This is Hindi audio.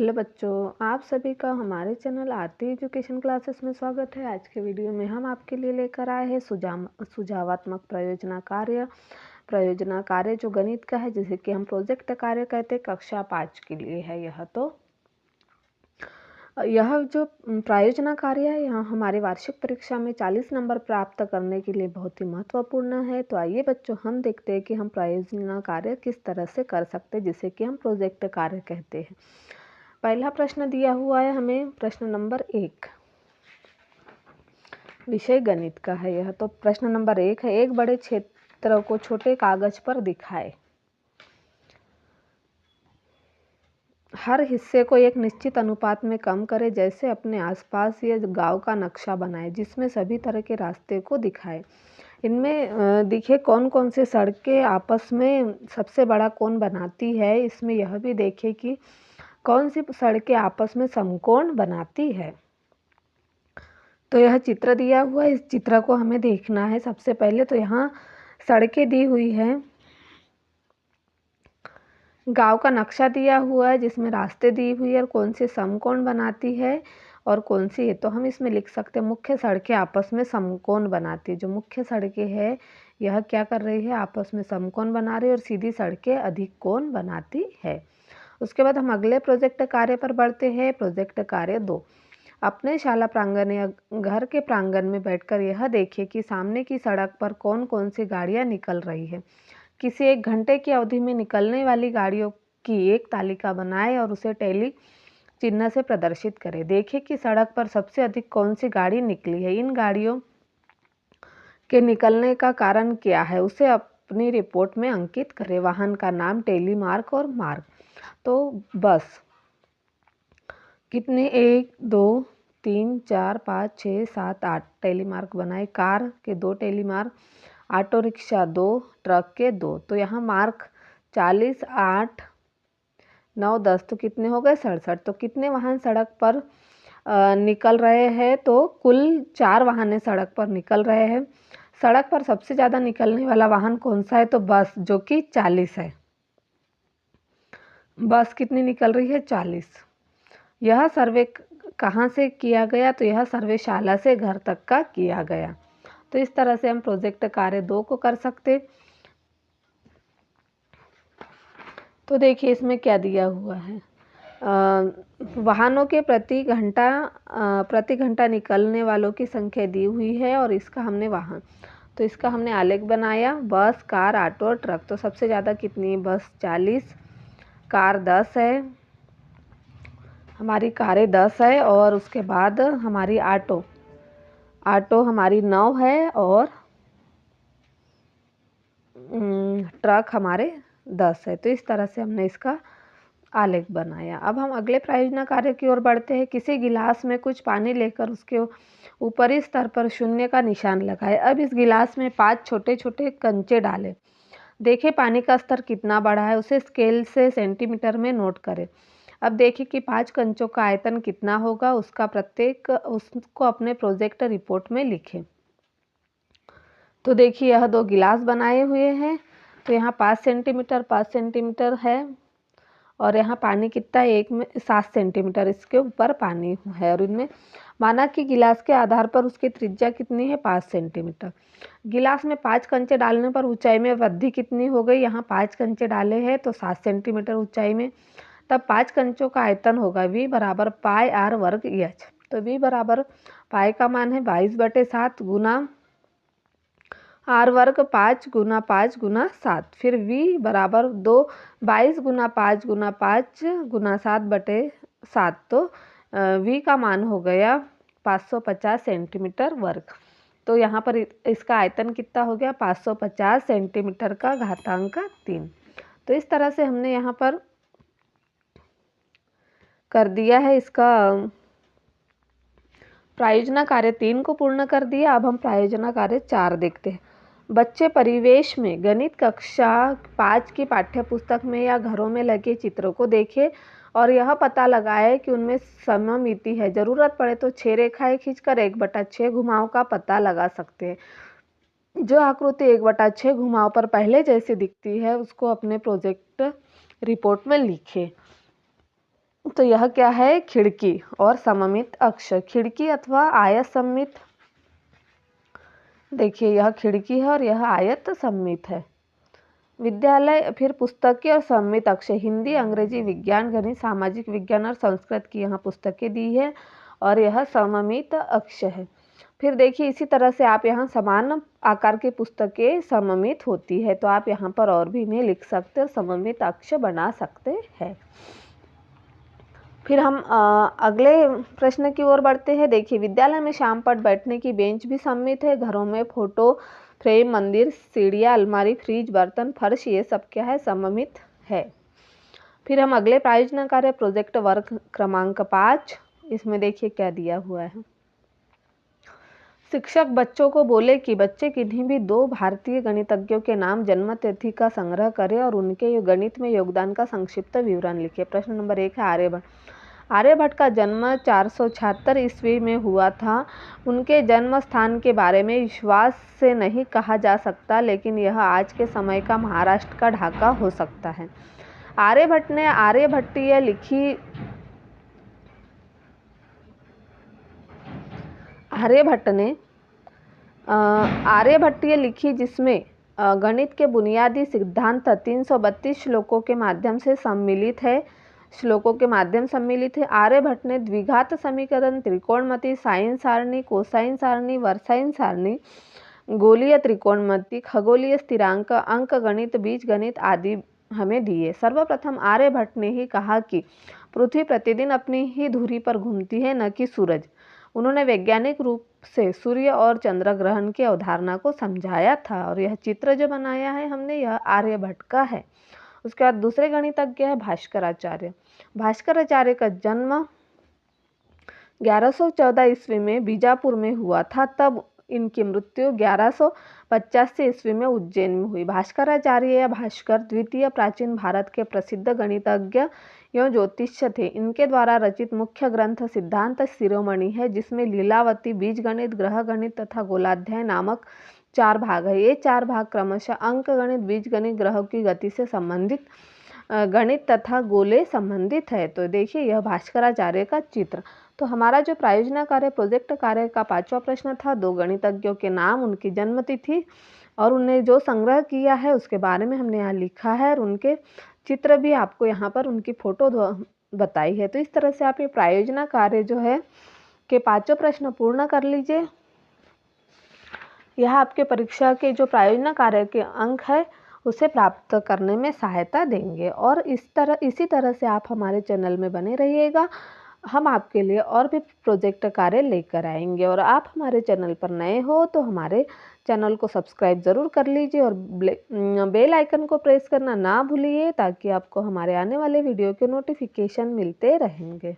हेलो बच्चों, आप सभी का हमारे चैनल आरती एजुकेशन क्लासेस में स्वागत है। आज के वीडियो में हम आपके लिए लेकर आए हैं सुझावात्मक प्रयोजना कार्य जो गणित का है, जिसे कि हम प्रोजेक्ट कार्य कहते हैं। कक्षा 5 के लिए है यह जो प्रायोजना कार्य है, यह हमारे वार्षिक परीक्षा में 40 नंबर प्राप्त करने के लिए बहुत ही महत्वपूर्ण है। तो आइए बच्चों, हम देखते हैं कि हम प्रायोजना कार्य किस तरह से कर सकते हैं, जिसे कि हम प्रोजेक्ट कार्य कहते हैं। पहला प्रश्न दिया हुआ है हमें, प्रश्न नंबर 1, विषय गणित का है यह। तो प्रश्न नंबर 1 है, एक बड़े क्षेत्र को छोटे कागज पर दिखाए, हर हिस्से को एक निश्चित अनुपात में कम करें, जैसे अपने आसपास या गांव का नक्शा बनाए जिसमें सभी तरह के रास्ते को दिखाए। इनमें दिखे कौन कौन से सड़कें आपस में सबसे बड़ा कोण बनाती है। इसमें यह भी देखे कि कौन सी सड़कें आपस में समकोण बनाती है। तो यह चित्र दिया हुआ है, इस चित्र को हमें देखना है। सबसे पहले तो यहाँ सड़कें दी हुई है, गांव का नक्शा दिया हुआ है जिसमें रास्ते दी हुई है और कौन से समकोण बनाती है और कौन सी है। तो हम इसमें लिख सकते हैं मुख्य सड़कें आपस में समकोण बनाती है। जो मुख्य सड़कें है यह क्या कर रही है, आपस में समकोण बना रही है, और सीधी सड़कें अधिक कोण बनाती है। उसके बाद हम अगले प्रोजेक्ट कार्य पर बढ़ते हैं। प्रोजेक्ट कार्य 2, अपने शाला प्रांगण या घर के प्रांगण में बैठकर यह देखें कि सामने की सड़क पर कौन कौन सी गाड़ियां निकल रही है। किसी एक घंटे की अवधि में निकलने वाली गाड़ियों की एक तालिका बनाएं और उसे टैली चिन्ह से प्रदर्शित करें। देखें कि सड़क पर सबसे अधिक कौन सी गाड़ी निकली है। इन गाड़ियों के निकलने का कारण क्या है, उसे अपनी रिपोर्ट में अंकित करें। वाहन का नाम, टैली मार्क और मार्ग। तो बस कितने, 1 2 3 4 5 6 7 8 टैली मार्क बनाए। कार के 2 tally mark, auto rickshaw 2, truck के 2। तो यहाँ मार्क 40, 8, 9, 10 तो कितने हो गए, 67। तो कितने वाहन सड़क पर निकल रहे हैं, तो कुल 4 वाहन सड़क पर निकल रहे हैं। सड़क पर सबसे ज़्यादा निकलने वाला वाहन कौन सा है, तो बस, जो कि 40 है। बस कितनी निकल रही है, 40। यह सर्वे कहाँ से किया गया, तो यह सर्वे शाला से घर तक का किया गया। तो इस तरह से हम प्रोजेक्ट कार्य 2 को कर सकते। तो देखिए इसमें क्या दिया हुआ है, वाहनों के प्रति घंटा निकलने वालों की संख्या दी हुई है, और इसका हमने आलेख बनाया। बस, कार, ऑटो और ट्रक। तो सबसे ज़्यादा कितनी, बस 40, कार 10 है, हमारी कारें 10 है, और उसके बाद हमारी ऑटो हमारी 9 है, और ट्रक हमारे 10 है। तो इस तरह से हमने इसका आलेख बनाया। अब हम अगले प्रायोजना कार्य की ओर बढ़ते हैं। किसी गिलास में कुछ पानी लेकर उसके ऊपरी स्तर पर 0 का निशान लगाए। अब इस गिलास में 5 छोटे छोटे कंचे डालें। देखें पानी का स्तर कितना बड़ा है, उसे स्केल से सेंटीमीटर में नोट करें। अब देखिए कि 5 कंचों का आयतन कितना होगा, उसको अपने प्रोजेक्ट रिपोर्ट में लिखें। तो देखिए यह 2 गिलास बनाए हुए हैं। तो यहाँ 5 सेंटीमीटर है, और यहाँ पानी कितना है, एक में 7 सेंटीमीटर इसके ऊपर पानी है। और इनमें माना कि गिलास के आधार पर उसकी त्रिज्या कितनी है, 5 सेंटीमीटर। गिलास में 5 कंचे डालने पर ऊंचाई में वृद्धि कितनी हो गई, यहाँ 5 कंचे डाले हैं तो 7 सेंटीमीटर ऊंचाई में। तब 5 कंचों का आयतन होगा V बराबर पाई R वर्ग H। तो V बराबर पाई का मान है 22/7 गुना R वर्ग 5 गुना 5 गुना 7। फिर V बराबर 22 गुना 5 गुना 5 गुना 7/7। तो V का मान हो गया 550 सेंटीमीटर वर्ग। तो यहाँ पर इसका आयतन कितना हो गया, 550 सेंटीमीटर का घातांक 3। तो इस तरह से हमने यहाँ पर कर दिया है। इसका प्रायोजना कार्य 3 को पूर्ण कर दिया। अब हम प्रायोजना कार्य 4 देखते हैं। बच्चे परिवेश में गणित कक्षा 5 की पाठ्यपुस्तक में या घरों में लगे चित्रों को देखें और यह पता लगाए कि उनमें सममिति है। जरूरत पड़े तो 6 रेखाएं खींचकर 1/6 घुमाव का पता लगा सकते हैं। जो आकृति 1/6 घुमाव पर पहले जैसी दिखती है उसको अपने प्रोजेक्ट रिपोर्ट में लिखें। तो यह क्या है, खिड़की और सममित अक्ष। खिड़की अथवा आयत सममित, देखिए यह खिड़की है और यह आयत सममित है। विद्यालय, फिर पुस्तकें और सममित अक्ष, हिंदी, अंग्रेजी, विज्ञान, गणित, सामाजिक विज्ञान और संस्कृत की यहाँ पुस्तकें दी है और यह सममित अक्ष है। फिर देखिए इसी तरह से आप यहाँ समान आकार की पुस्तकें सममित होती है, तो आप यहाँ पर और भी इन्हें लिख सकते और सममित अक्ष बना सकते हैं। फिर हम अगले प्रश्न की ओर बढ़ते हैं। देखिए विद्यालय में शाम पर बैठने की बेंच भी सममित है। घरों में फोटो फ्रेम, मंदिर, सीढ़ियाँ, अलमारी, फ्रिज, बर्तन, फर्श, ये सब क्या है, सममित है। फिर हम अगले प्रायोजन कार्य प्रोजेक्ट वर्क क्रमांक 5, इसमें देखिए क्या दिया हुआ है। शिक्षक बच्चों को बोले कि बच्चे किन्हीं भी 2 भारतीय गणितज्ञों के नाम, जन्म तिथि का संग्रह करें और उनके गणित में योगदान का संक्षिप्त विवरण लिखें। प्रश्न नंबर 1 है आर्यभट्ट। आर्यभट्ट का जन्म 476 ईस्वी में हुआ था। उनके जन्म स्थान के बारे में विश्वास से नहीं कहा जा सकता, लेकिन यह आज के समय का महाराष्ट्र का ढाका हो सकता है। आर्यभट्ट ने आर्यभट्टीय लिखी, जिसमें गणित के बुनियादी सिद्धांत 332 श्लोकों के माध्यम सम्मिलित है। आर्यभट्ट ने द्विघात समीकरण, त्रिकोणमिति, साइन सारणी, कोसाइन सारणी, वर्साइन सारणी, गोलीय त्रिकोणमिति, खगोलीय स्थिरांक, अंक गणित, बीजगणित आदि हमें दिए। सर्वप्रथम आर्यभट्ट ने ही कहा कि पृथ्वी प्रतिदिन अपनी ही धुरी पर घूमती है, न कि सूरज। उन्होंने वैज्ञानिक रूप से सूर्य और चंद्र ग्रहण की अवधारणा को समझाया था और यह चित्र जो बनाया है हमने, यह आर्यभट्ट का है। उसके बाद दूसरे गणितज्ञ है भास्कराचार्य। भास्कराचार्य का जन्म 1114 ईस्वी में बीजापुर में हुआ था। तब इनकी मृत्यु 1185 ईस्वी में उज्जैन में हुई। भास्कराचार्य या भास्कर द्वितीय प्राचीन भारत के प्रसिद्ध गणितज्ञ एवं ज्योतिष्य थे। इनके द्वारा रचित मुख्य ग्रंथ सिद्धांत शिरोमणि है, जिसमें लीलावती, बीजगणित, ग्रह गणित तथा गोलाध्याय नामक 4 भाग है। ये 4 भाग क्रमशः अंक गणित, बीजगणित, ग्रहों की गति से संबंधित गणित तथा गोले संबंधित है। तो देखिए यह भास्कराचार्य का चित्र। तो हमारा जो प्रायोजन कार्य प्रोजेक्ट कार्य का 5वां प्रश्न था, 2 गणितज्ञों के नाम, उनकी जन्मतिथि और उन्हें जो संग्रह किया है उसके बारे में हमने यहाँ लिखा है और उनके चित्र भी आपको यहाँ पर उनकी फोटो बताई है। तो इस तरह से आप ये प्रायोजन कार्य जो है के 5 प्रश्न पूर्ण कर लीजिए। यह आपके परीक्षा के जो प्रायोजन कार्य के अंक है उसे प्राप्त करने में सहायता देंगे। और इसी तरह से आप हमारे चैनल में बने रहिएगा। हम आपके लिए और भी प्रोजेक्ट कार्य लेकर आएंगे। और आप हमारे चैनल पर नए हो तो हमारे चैनल को सब्सक्राइब ज़रूर कर लीजिए और बेल आइकन को प्रेस करना ना भूलिए, ताकि आपको हमारे आने वाले वीडियो के नोटिफिकेशन मिलते रहेंगे।